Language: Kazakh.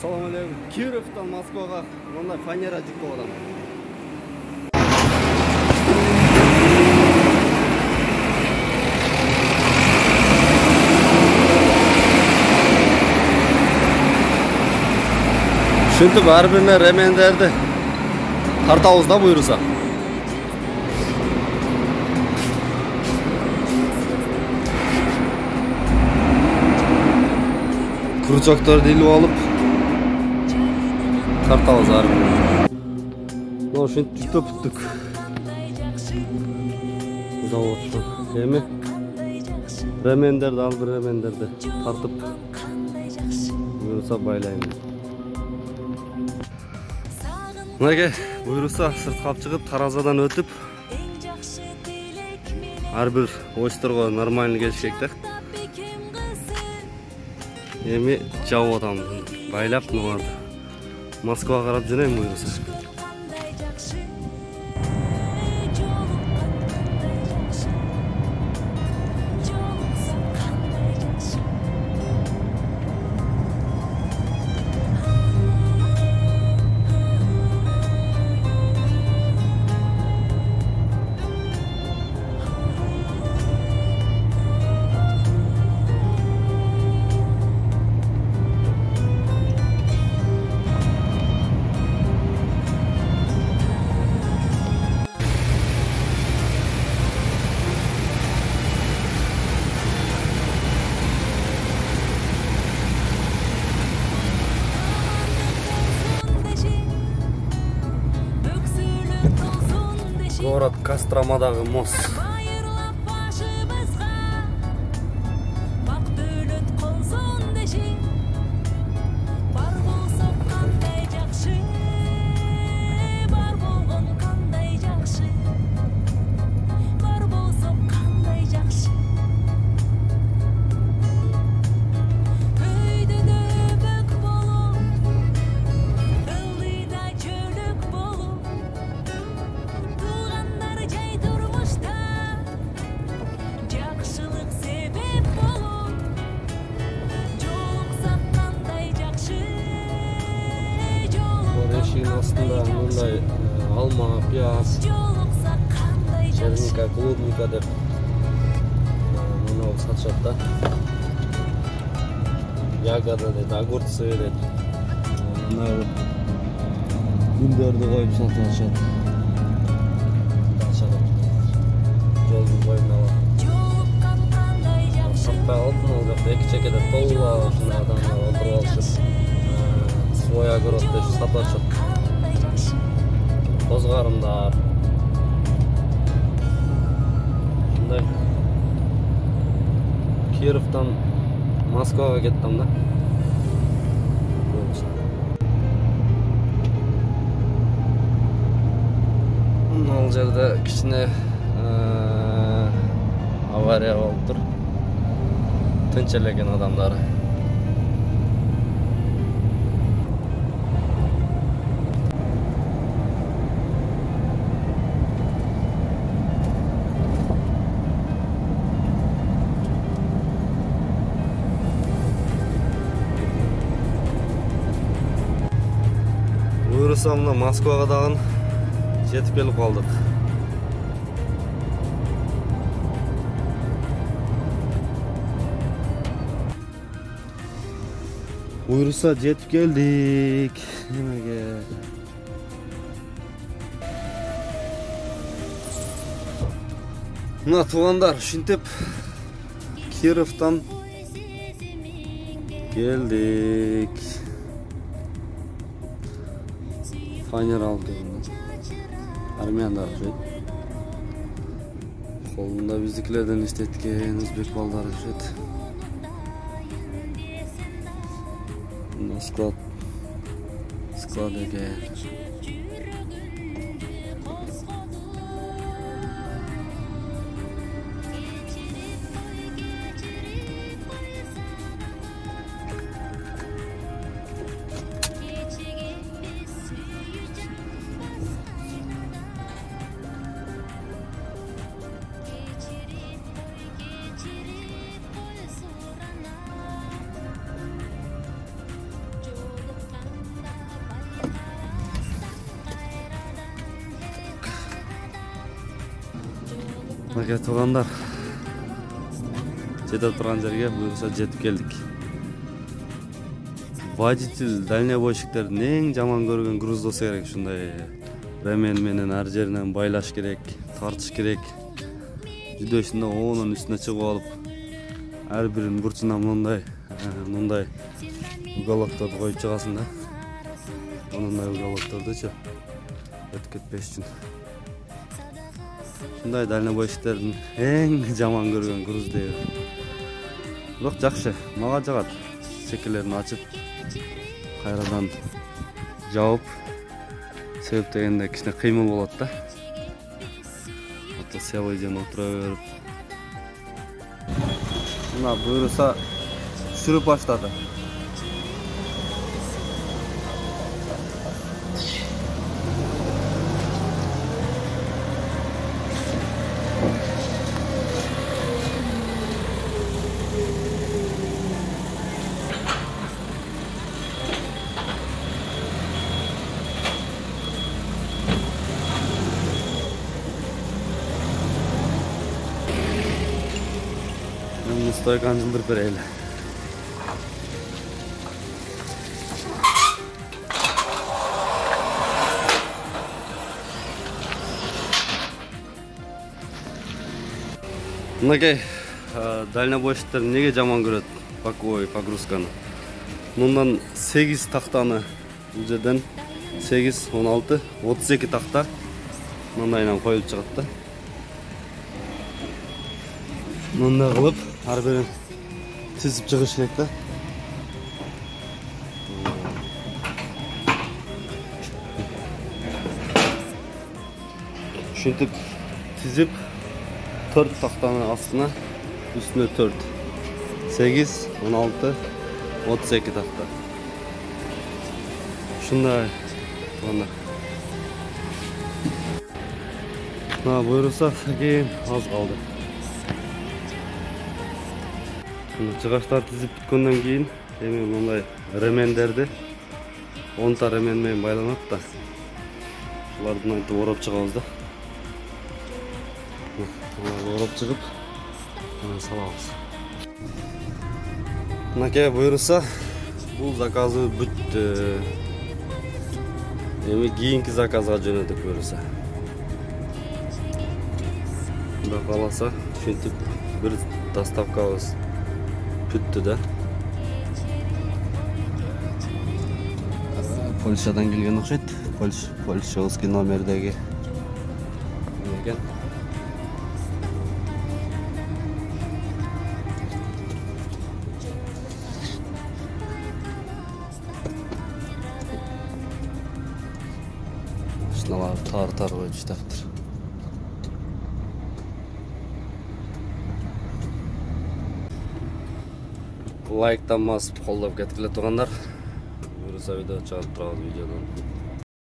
Assalamu alaikum. Kirovdan Moskvaga bunday fanera jiqib olaman. Şimdi barbirine remenderdi. Tartavuzda buyursa. Kurçakları dili alıp tartavuz barbirine. No şimdi tuttuk. Zavod şu. Yemi remenderdi al bir remenderdi tartıp buyursa baylayın. Nege buyursa sırt kap çıkıp tarazadan ötüp her bir oysterga normalini gelişecekti. Emi cevap adam baylap mı vardı? Moskva karab jöneyim buyursa. Город Костромадағы мост. Aslında bunday alma, piyaz, çernika, klubnika dep bunu satışta. Yagada dedi, agurtsı dedi. Bunlar gündörde koyup satışta. Yolun boyuna var. Hatta altın olacak, iki çekede tolla olsun adamlar oturup alışır. Svoya görüntü satışta. Bozgarımlar. Şunday Kirovdan Moskvaga ketdim da. Bunun жерде кичине авария болуп тур. Тынчелеген адамдары. Buyursam da Moskvaga dagın жетip келип калдык. Buyursa жетip келдик. Немеге? Мына туугандар, ушинтип Kirovdan келдик. Фанер алып армяндар жүрөт. Колунда биздикилерден иштеткен өзбек балдары жүрөт. Склад экен. Мынакей туугандар, жете турган жерге буюрса жетип келдик. Водитель дальнобойщиктердин эң жаман көргөн груздоосу керек, ушундай ремен менен ар жеринен байлаш керек, тартыш керек. Жүдөшүндө оонун үстүнө чыгып алып, ар биринин бурчуна мындай уголокторду коюп чыгасың да. Мындай уголоктордучу өтүп кетпеш үчүн. Ушундай дальнобойщиктердин эң жаман көргөн груз дейби. Бирок жакшы, мага жагат. Секелерин ачып, кайрадан жаап, себеп дегенде кичине кыймыл болот да. Ата сябай жана отура берип. Мына буюрса сүрүп баштады. Стойканы жылдырып берели. Мынакей дальнобойщиктер неге жаман көрөт боковой погрузканы? Мындан 8 тактаны, бул жерден 8, 16, 32 такта мындайынан коюлуп чыгат да. Мындай кылып ар бирин тизип чыгыш керек да. Ушинтип тизип 4 тактанын астына, үстүнө 4, 8, 16, 32 такта. Ушундай туугандар. Мына буюрса кийин аз калды. Чыгаштар тизип бүткөндөн кийин эми мындай ремендерди 10 та ремен менен байланат да. Буларды мынтип ороп чыгабыз да. Ороп чыгып, салабыз. Мынакей буюрса бул заказы бүттү. Эми кийинки заказга жөнөдүк буюрса. Кудай кааласа, ушинтип бир доставкабыз бүттү да. Польшадан келген окшойт. Польшовский номердеги экен. Шыналар тар коюп иштептир. Лайктан басып колдоп кеткиле туугандар. Буюрса видео чыгарып турабыз видеодон.